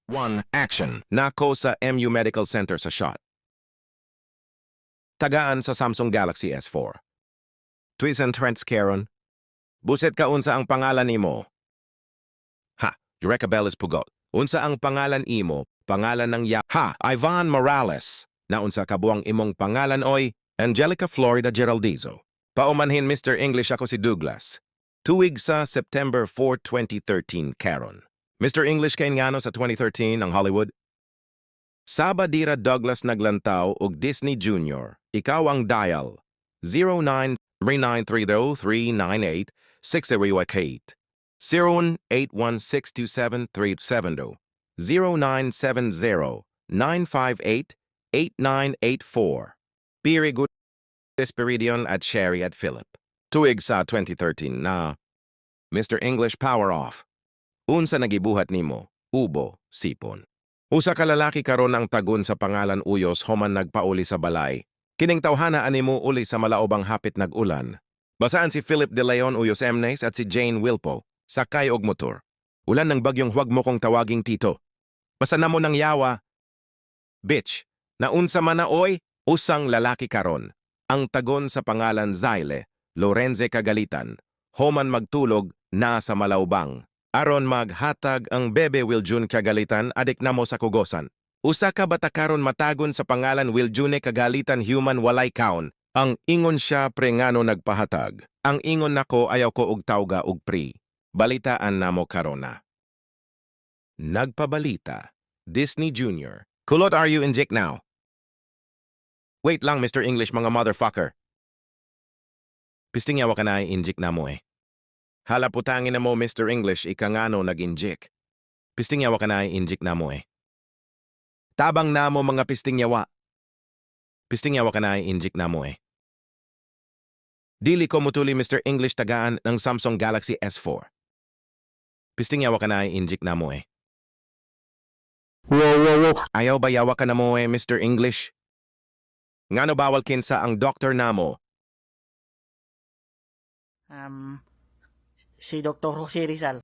1. Action. Nako sa MU Medical Center sa shot. Tagaan sa Samsung Galaxy S4. Twist and Trents Caron. Buset ka unsa ang pangalan nimo. Ha, Eureka Bell is pugot. Unsa ang pangalan imo, pangalan ng Ha, Ivan Morales. Na unsa kabuang imong pangalan oy, Angelica Florida Geraldizo. Paumanhin Mr. English ako si Douglas. Tuwig sa September 4, 2013, Caron. Mr. English kay ngano sa 2013 ang Hollywood? Sabadira Douglas naglantaw og Disney Junior. Ikaw ang dial 093930398608 081627370 0970-958-8984 Pirigut Esperidion at Sherry at Philip. Tuig sa 2013 na Mr. English Power Off. Unsa nagibuhat nimo, ubo, sipon. Usa ka lalaki karon ang tagon sa pangalan Uyos human nagpauli sa balay. Kining tawhana animo uli sa malaobang hapit nag-ulan. Basaan si Philip De Leon Uyos Emnes at si Jane Wilpo, sakay og motor. Ulan ng bagyong huwag mo kong tawaging tito. Basa na mo ng yawa. Bitch, naunsa man na oy, usang lalaki karon. Ang tagon sa pangalan Zaile, Lorenze Kagalitan, human magtulog na sa malaubang. Aron maghatag ang bebe Wiljun Kagalitan adik na mo sa kugosan. Usa ka bata karon matagon sa pangalan Wiljune Kagalitan human walay kaon. Ang ingon siya pre ngano nagpahatag. Ang ingon nako ayaw ko og tawga og pre. Balitaan namo karona. Nagpabalita. Disney Junior. Kulot are you inject now? Wait lang Mr. English mga motherfucker. Pisting yawa ka na inject na mo eh. Hala putangin na mo, Mr. English, ikangano nag-injik. Pisting yawa ka na injik na mo eh. Tabang na mo mga pisting yawa. Pisting yawa ka na injik na mo eh. Dili ko mutuli Mr. English tagaan ng Samsung Galaxy S4. Pisting yawa ka na injik na mo eh. Wow. Ayaw ba yawa ka na mo eh, Mr. English? Ngano bawal kinsa ang doktor na mo? Si Dr. Jose Rizal.